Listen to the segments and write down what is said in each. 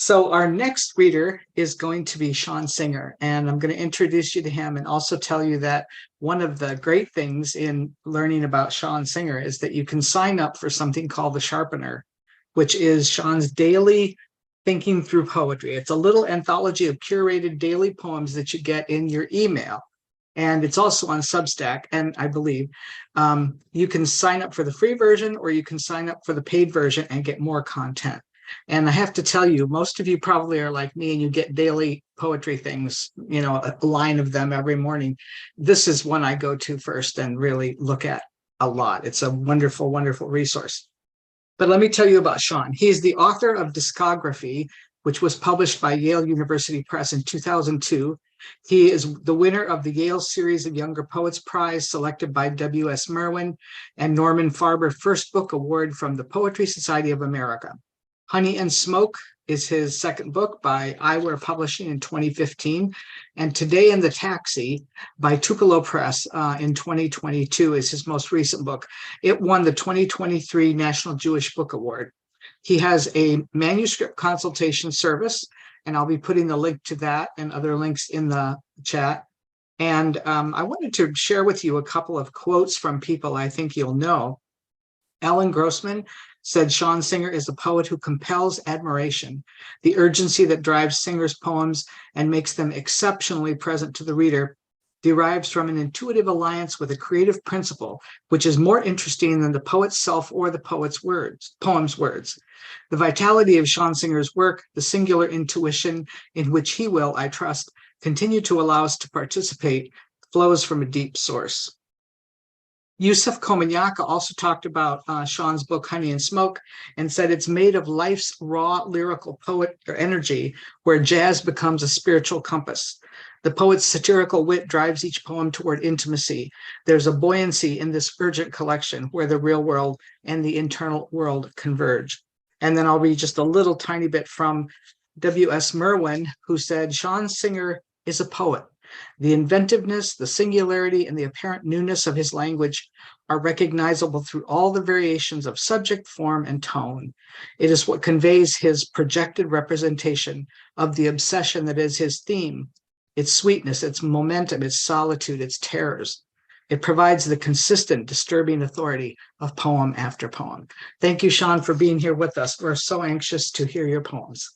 So our next reader is going to be Sean Singer, and I'm going to introduce you to him and also tell you that one of the great things in learning about Sean Singer is that you can sign up for something called the Sharpener, which is Sean's daily thinking through poetry. It's a little anthology of curated daily poems that you get in your email. And it's also on Substack, and I believe you can sign up for the free version or you can sign up for the paid version and get more content. And I have to tell you, most of you probably are like me and you get daily poetry things, a line of them every morning. This is one I go to first and really look at a lot. It's a wonderful, wonderful resource. But let me tell you about Sean. He's the author of Discography, which was published by Yale University Press in 2002. He is the winner of the Yale Series of Younger Poets Prize, selected by W.S. Merwin and Norman Farber First Book Award from the Poetry Society of America. Honey and Smoke is his second book by Eyewear Publishing in 2015. And Today in the Taxi by Tupelo Press in 2022 is his most recent book. It won the 2023 National Jewish Book Award. He has a manuscript consultation service, and I'll be putting the link to that and other links in the chat. And I wanted to share with you a couple of quotes from people I think you'll know. Ellen Grossman said Sean Singer is a poet who compels admiration. The urgency that drives Singer's poems and makes them exceptionally present to the reader derives from an intuitive alliance with a creative principle, which is more interesting than the poet's self or the poem's words. The vitality of Sean Singer's work, the singular intuition in which he will, I trust, continue to allow us to participate, flows from a deep source. Yusuf Komunyakaa also talked about Sean's book, Honey and Smoke, and said it's made of life's raw lyrical poet or energy, where jazz becomes a spiritual compass. The poet's satirical wit drives each poem toward intimacy. There's a buoyancy in this urgent collection where the real world and the internal world converge. And then I'll read just a little tiny bit from W.S. Merwin, who said, Sean Singer is a poet. The inventiveness, the singularity, and the apparent newness of his language are recognizable through all the variations of subject, form, and tone. It is what conveys his projected representation of the obsession that is his theme, its sweetness, its momentum, its solitude, its terrors. It provides the consistent, disturbing authority of poem after poem. Thank you, Sean, for being here with us. We're so anxious to hear your poems.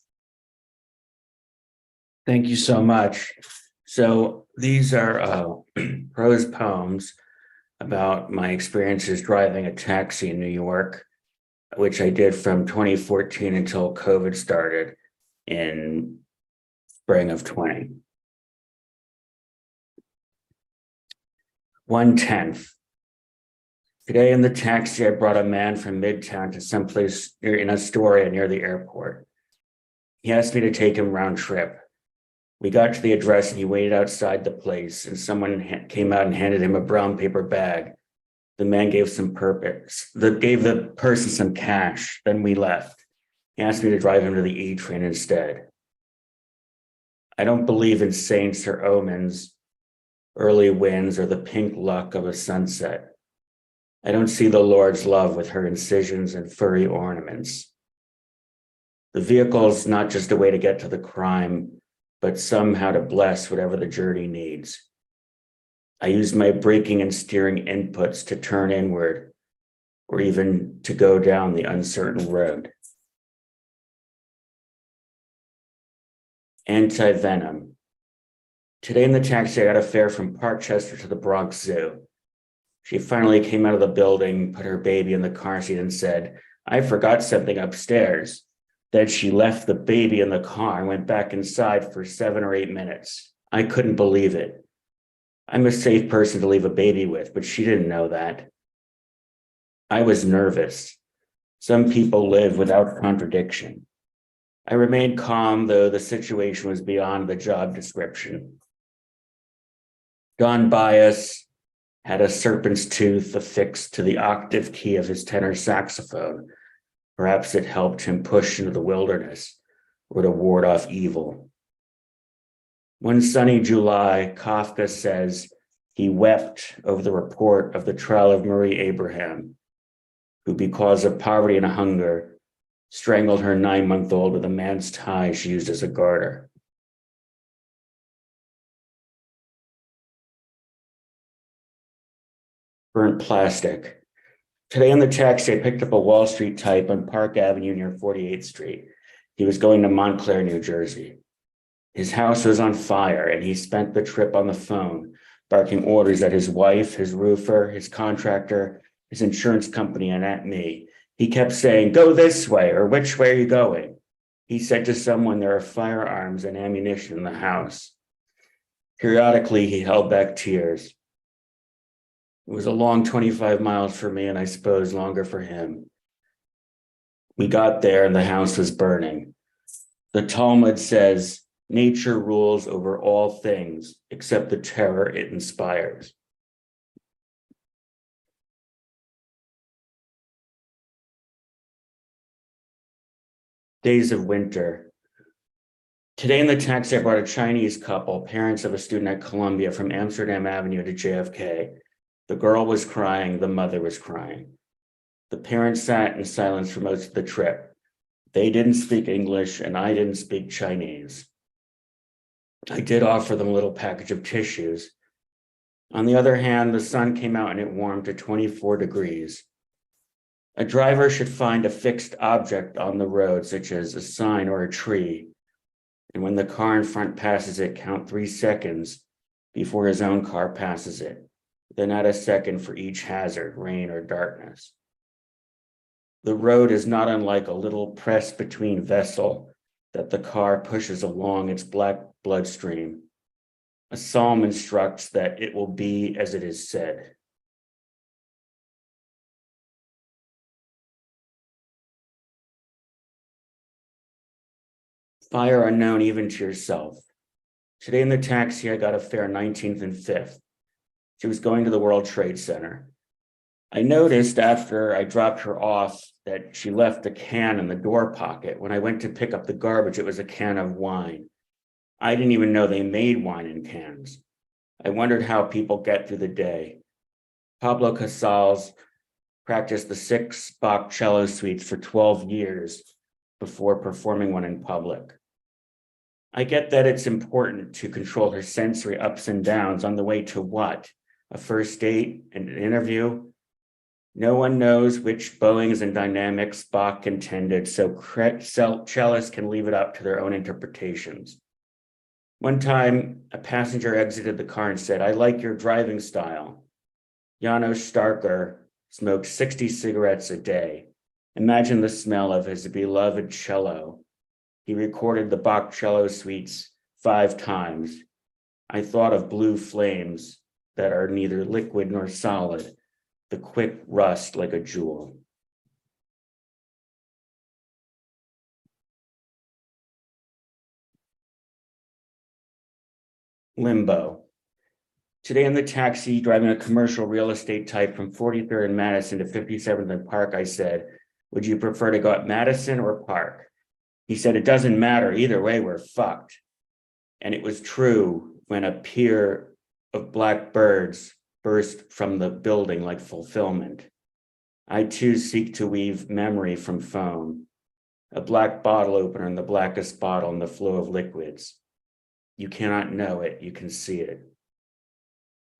Thank you so much. So these are prose poems about my experiences driving a taxi in New York, which I did from 2014 until COVID started in spring of 20. 1/10. Today in the taxi, I brought a man from Midtown to someplace in Astoria near the airport. He asked me to take him round trip. We got to the address and he waited outside the place, and someone came out and handed him a brown paper bag. The man gave the person some cash. Then we left. He asked me to drive him to the E train instead. I don't believe in saints or omens, early winds, or the pink luck of a sunset. I don't see the Lord's love with her incisions and furry ornaments. The vehicle is not just a way to get to the crime, but somehow to bless whatever the journey needs. I use my braking and steering inputs to turn inward, or even to go down the uncertain road. Anti-venom. Today in the taxi, I got a fare from Parkchester to the Bronx Zoo. She finally came out of the building, put her baby in the car seat and said, I forgot something upstairs. Then she left the baby in the car and went back inside for 7 or 8 minutes. I couldn't believe it. I'm a safe person to leave a baby with, but she didn't know that. I was nervous. Some people live without contradiction. I remained calm, though the situation was beyond the job description. Don Bias had a serpent's tooth affixed to the octave key of his tenor saxophone. Perhaps it helped him push into the wilderness or to ward off evil. One sunny July, Kafka says he wept over the report of the trial of Marie Abraham, who, because of poverty and hunger, strangled her 9-month-old with a man's tie she used as a garter. Burnt plastic. Today on the taxi, I picked up a Wall Street type on Park Avenue near 48th Street. He was going to Montclair, New Jersey. His house was on fire, and he spent the trip on the phone, barking orders at his wife, his roofer, his contractor, his insurance company, and at me. He kept saying, "Go this way," or "Which way are you going?" He said to someone, "There are firearms and ammunition in the house." Periodically, he held back tears. It was a long 25 miles for me, and I suppose longer for him. We got there, and the house was burning. The Talmud says, nature rules over all things except the terror it inspires. Days of winter. Today in the taxi, I brought a Chinese couple, parents of a student at Columbia, from Amsterdam Avenue to JFK. The girl was crying, the mother was crying. The parents sat in silence for most of the trip. They didn't speak English, and I didn't speak Chinese. I did offer them a little package of tissues. On the other hand, the sun came out and it warmed to 24 degrees. A driver should find a fixed object on the road, such as a sign or a tree. And when the car in front passes it, count 3 seconds before his own car passes it. Then add a second for each hazard, rain or darkness. The road is not unlike a little pressed between vessel that the car pushes along its black bloodstream. A psalm instructs that it will be as it is said. Fire unknown even to yourself. Today in the taxi, I got a fare 19th and 5th. She was going to the World Trade Center. I noticed after I dropped her off that she left a can in the door pocket. When I went to pick up the garbage, it was a can of wine. I didn't even know they made wine in cans. I wondered how people get through the day. Pablo Casals practiced the 6 Bach cello suites for 12 years before performing one in public. I get that it's important to control her sensory ups and downs on the way to what? A first date, an interview? No one knows which bowings and dynamics Bach intended, so cellists can leave it up to their own interpretations. One time, a passenger exited the car and said, "I like your driving style." Janos Starker smoked 60 cigarettes a day. Imagine the smell of his beloved cello. He recorded the Bach cello suites 5 times. I thought of blue flames that are neither liquid nor solid, the quick rust like a jewel. Limbo. Today in the taxi, driving a commercial real estate type from 43rd and Madison to 57th and Park, I said, "Would you prefer to go at Madison or Park?" He said, "It doesn't matter. Either way, we're fucked." And it was true when a pier of black birds burst from the building like fulfillment. I too seek to weave memory from foam, a black bottle opener in the blackest bottle in the flow of liquids. You cannot know it, you can see it.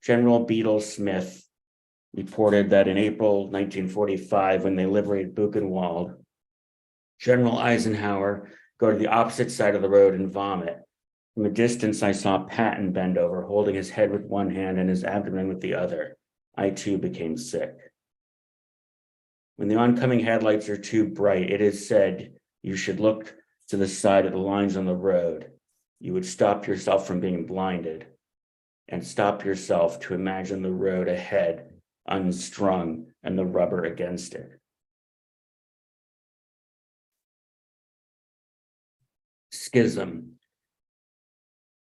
General Beadle Smith reported that in April 1945, when they liberated Buchenwald, General Eisenhower go to the opposite side of the road and vomit. From a distance, I saw Patton bend over, holding his head with one hand and his abdomen with the other. I too became sick. When the oncoming headlights are too bright, it is said you should look to the side of the lines on the road. You would stop yourself from being blinded and stop yourself to imagine the road ahead unstrung and the rubber against it. Schism.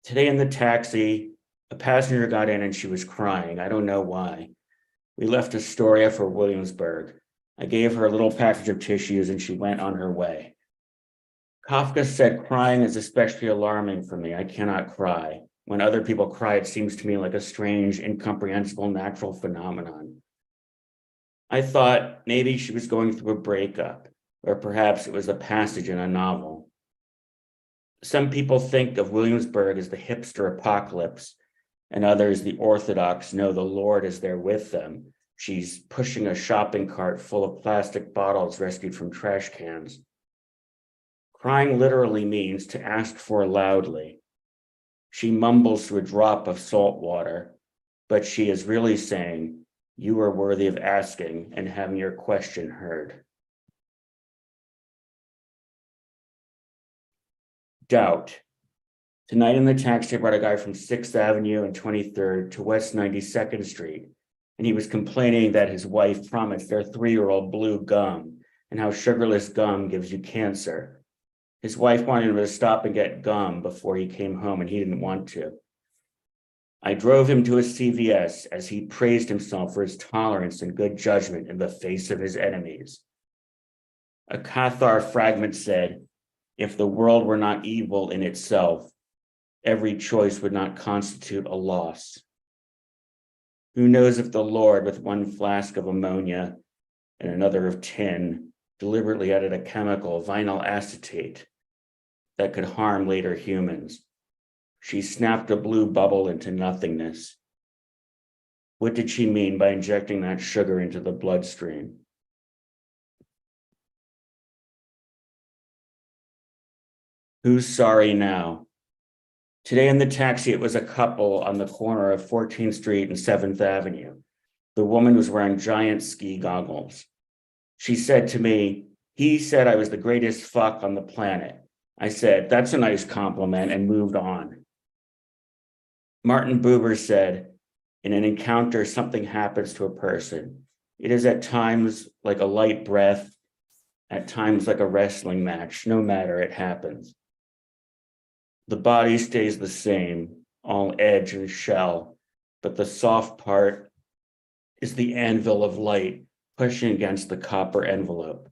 Today in the taxi, a passenger got in and she was crying. I don't know why. We left Astoria for Williamsburg. I gave her a little package of tissues and she went on her way. Kafka said, "Crying is especially alarming for me. I cannot cry. When other people cry, it seems to me like a strange, incomprehensible natural phenomenon." I thought maybe she was going through a breakup. or perhaps it was a passage in a novel. Some people think of Williamsburg as the hipster apocalypse, and others, the Orthodox, know the Lord is there with them. She's pushing a shopping cart full of plastic bottles rescued from trash cans. Crying literally means to ask for loudly. She mumbles through a drop of salt water, but she is really saying, "You are worthy of asking and having your question heard." Doubt. Tonight in the taxi, I brought a guy from 6th Avenue and 23rd to West 92nd Street, and he was complaining that his wife promised their 3-year-old blue gum and how sugarless gum gives you cancer. His wife wanted him to stop and get gum before he came home, and he didn't want to. I drove him to a CVS as he praised himself for his tolerance and good judgment in the face of his enemies. A Cathar fragment said, "If the world were not evil in itself, every choice would not constitute a loss." Who knows if the Lord, with one flask of ammonia and another of tin, deliberately added a chemical, vinyl acetate, that could harm later humans. She snapped a blue bubble into nothingness. What did she mean by injecting that sugar into the bloodstream? Who's sorry now? Today in the taxi, it was a couple on the corner of 14th Street and 7th Avenue. The woman was wearing giant ski goggles. She said to me, "He said I was the greatest fuck on the planet." I said, "That's a nice compliment," and moved on. Martin Buber said, in an encounter, something happens to a person. It is at times like a light breath, at times like a wrestling match. No matter, it happens. The body stays the same, all edge and shell, but the soft part is the anvil of light pushing against the copper envelope.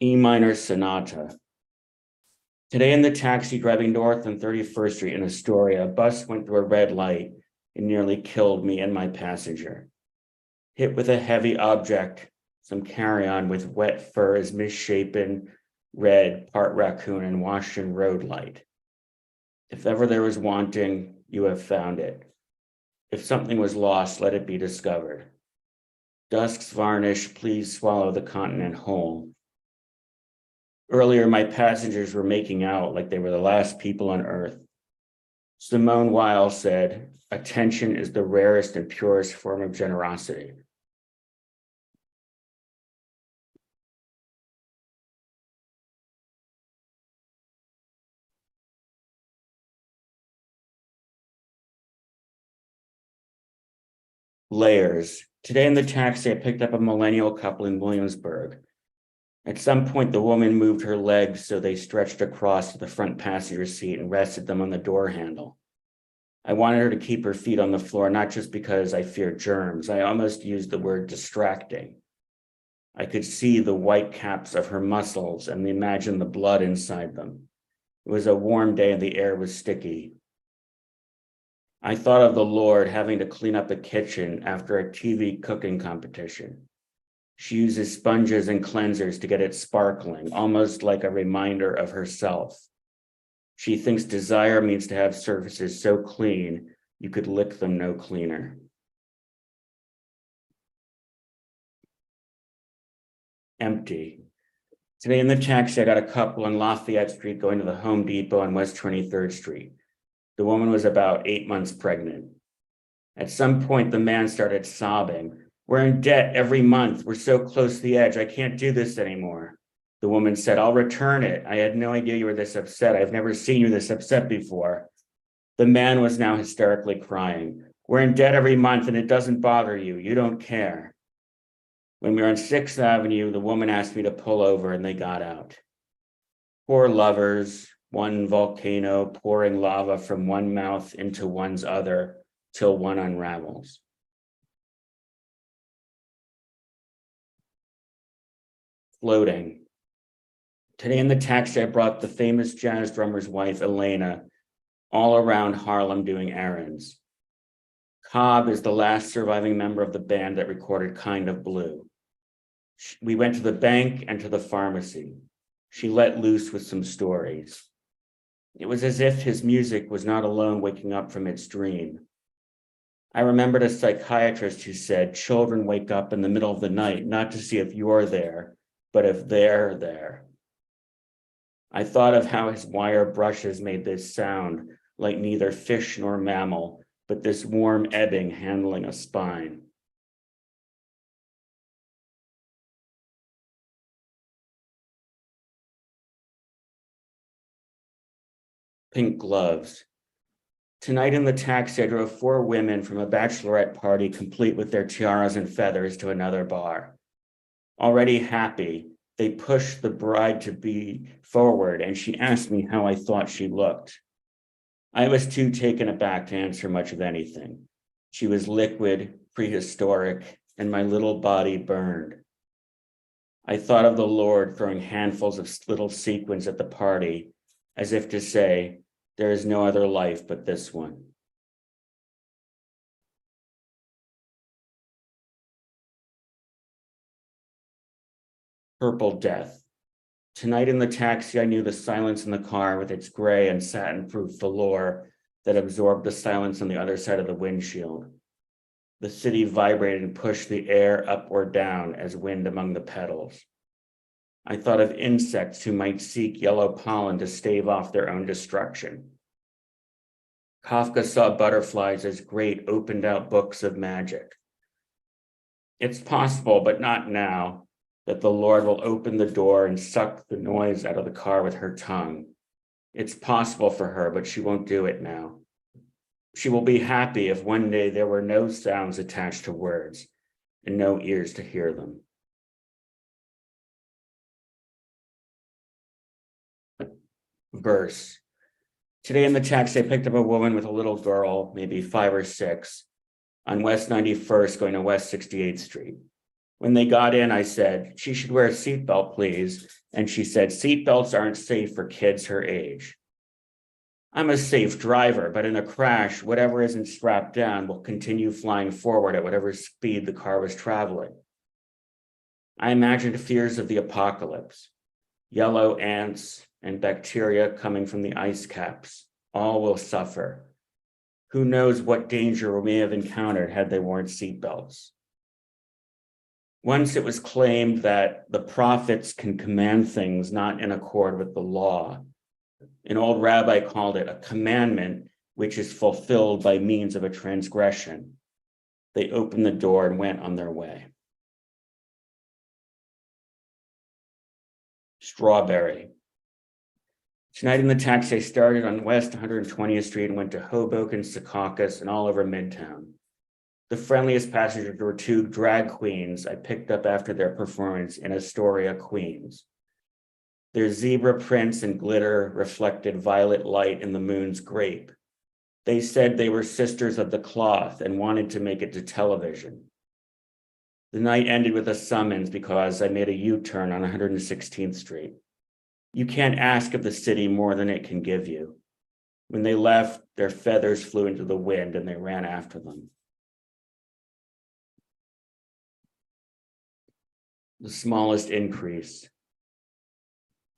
E minor sonata. Today in the taxi driving north on 31st Street in Astoria, a bus went through a red light and nearly killed me and my passenger. Hit with a heavy object, some carry-on with wet fur is misshapen, red, part raccoon, and Washington road light. If ever there was wanting, you have found it. If something was lost, let it be discovered. Dusk's varnish, please swallow the continent whole. Earlier, my passengers were making out like they were the last people on earth. Simone Weil said, "Attention is the rarest and purest form of generosity." Layers. Today in the taxi, I picked up a millennial couple in Williamsburg. At some point, the woman moved her legs so they stretched across to the front passenger seat and rested them on the door handle. I wanted her to keep her feet on the floor, not just because I feared germs. I almost used the word distracting. I could see the white caps of her muscles and imagine the blood inside them. It was a warm day and the air was sticky. I thought of the Lord having to clean up a kitchen after a TV cooking competition. She uses sponges and cleansers to get it sparkling, almost like a reminder of herself. She thinks desire means to have surfaces so clean you could lick them no cleaner. Empty. Today in the taxi, I got a couple on Lafayette Street going to the Home Depot on West 23rd Street. The woman was about 8 months pregnant. At some point, the man started sobbing. "We're in debt every month. We're so close to the edge. I can't do this anymore." The woman said, "I'll return it. I had no idea you were this upset. I've never seen you this upset before." The man was now hysterically crying. "We're in debt every month and it doesn't bother you. You don't care." When we were on 6th Avenue, the woman asked me to pull over and they got out. Poor lovers, one volcano pouring lava from one mouth into one's other till one unravels. Floating. Today in the taxi, I brought the famous jazz drummer's wife, Elena, all around Harlem doing errands. Cobb is the last surviving member of the band that recorded Kind of Blue. We went to the bank and to the pharmacy. She let loose with some stories. It was as if his music was not alone waking up from its dream. I remembered a psychiatrist who said children wake up in the middle of the night, not to see if you're there, but if they're there. I thought of how his wire brushes made this sound, like neither fish nor mammal, but this warm ebbing handling a spine. Pink gloves. Tonight in the taxi, I drove 4 women from a bachelorette party, complete with their tiaras and feathers, to another bar. Already happy, they pushed the bride-to-be forward, and she asked me how I thought she looked. I was too taken aback to answer much of anything. She was liquid, prehistoric, and my little body burned. I thought of the Lord throwing handfuls of little sequins at the party, as if to say, there is no other life but this one. Purple death. Tonight in the taxi, I knew the silence in the car with its gray and satin-proof velour that absorbed the silence on the other side of the windshield. The city vibrated and pushed the air up or down as wind among the petals. I thought of insects who might seek yellow pollen to stave off their own destruction. Kafka saw butterflies as great opened-out books of magic. It's possible, but not now, that the Lord will open the door and suck the noise out of the car with her tongue. It's possible for her, but she won't do it now. She will be happy if one day there were no sounds attached to words and no ears to hear them. Verse. Today in the taxi, I picked up a woman with a little girl, maybe 5 or 6, on West 91st going to West 68th Street. When they got in, I said, she should wear a seatbelt, please. And she said, seatbelts aren't safe for kids her age. I'm a safe driver, but in a crash, whatever isn't strapped down will continue flying forward at whatever speed the car was traveling. I imagined fears of the apocalypse, yellow ants and bacteria coming from the ice caps. All will suffer. Who knows what danger we may have encountered had they worn seatbelts. Once it was claimed that the prophets can command things not in accord with the law. An old rabbi called it a commandment which is fulfilled by means of a transgression. They opened the door and went on their way. Strawberry. Tonight in the taxi, I started on West 120th Street and went to Hoboken, Secaucus, and all over Midtown. The friendliest passengers were 2 drag queens I picked up after their performance in Astoria, Queens. Their zebra prints and glitter reflected violet light in the moon's grape. They said they were sisters of the cloth and wanted to make it to television. The night ended with a summons because I made a U-turn on 116th Street. You can't ask of the city more than it can give you. When they left, their feathers flew into the wind and they ran after them. The smallest increase.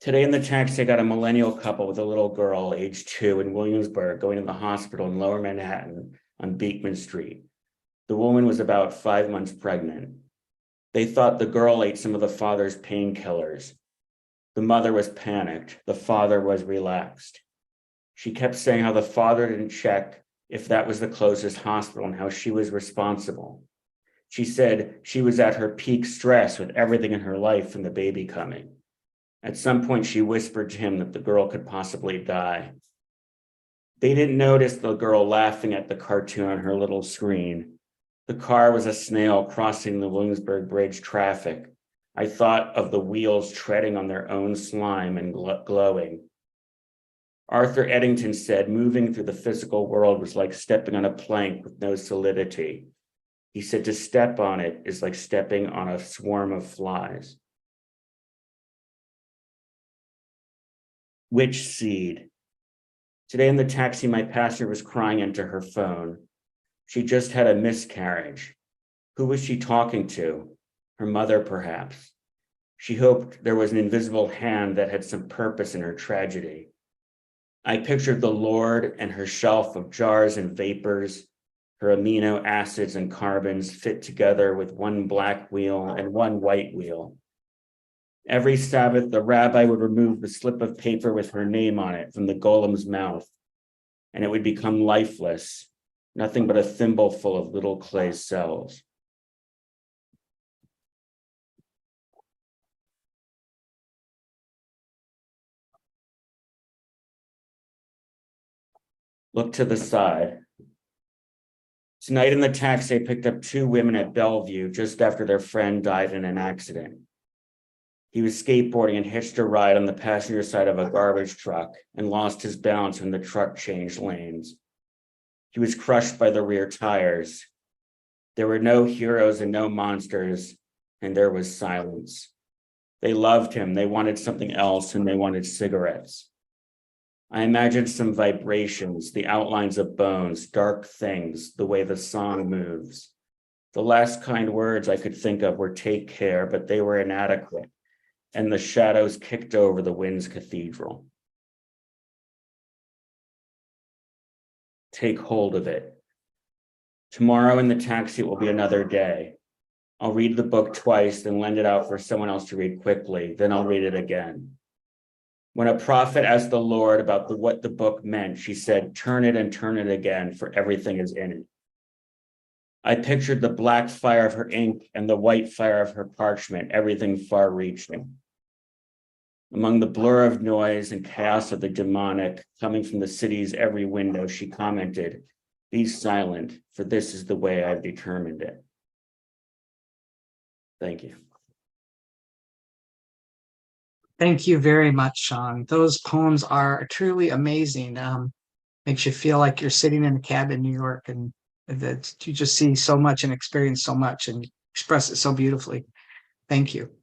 Today in the taxi, I got a millennial couple with a little girl, age 2, in Williamsburg, going to the hospital in Lower Manhattan on Beekman Street. The woman was about 5 months pregnant. They thought the girl ate some of the father's painkillers. The mother was panicked. The father was relaxed. She kept saying how the father didn't check if that was the closest hospital and how she was responsible. She said she was at her peak stress with everything in her life and the baby coming. At some point, she whispered to him that the girl could possibly die. They didn't notice the girl laughing at the cartoon on her little screen. The car was a snail crossing the Williamsburg Bridge traffic. I thought of the wheels treading on their own slime and glowing. Arthur Eddington said moving through the physical world was like stepping on a plank with no solidity. He said to step on it is like stepping on a swarm of flies. Which seed? Today in the taxi, my passenger was crying into her phone. She just had a miscarriage. Who was she talking to? Her mother, perhaps. She hoped there was an invisible hand that had some purpose in her tragedy. I pictured the Lord and her shelf of jars and vapors, her amino acids and carbons fit together with one black wheel and one white wheel. Every Sabbath, the rabbi would remove the slip of paper with her name on it from the golem's mouth, and it would become lifeless, nothing but a thimble full of little clay cells. Look to the side. Tonight in the taxi, I picked up two women at Bellevue just after their friend died in an accident. He was skateboarding and hitched a ride on the passenger side of a garbage truck and lost his balance when the truck changed lanes. He was crushed by the rear tires. There were no heroes and no monsters, and there was silence. They loved him, they wanted something else, and they wanted cigarettes. I imagined some vibrations, the outlines of bones, dark things, the way the song moves. The last kind words I could think of were "take care," but they were inadequate, and the shadows kicked over the wind's cathedral. Take hold of it. Tomorrow in the taxi, it will be another day. I'll read the book twice, then lend it out for someone else to read quickly, then I'll read it again. When a prophet asked the Lord about what the book meant, she said, turn it and turn it again, for everything is in it. I pictured the black fire of her ink and the white fire of her parchment, everything far-reaching. Among the blur of noise and chaos of the demonic coming from the city's every window, she commented, be silent, for this is the way I've determined it. Thank you. Thank you very much, Sean. Those poems are truly amazing. Makes you feel like you're sitting in a cab in New York, and that you just see so much and experience so much and express it so beautifully. Thank you.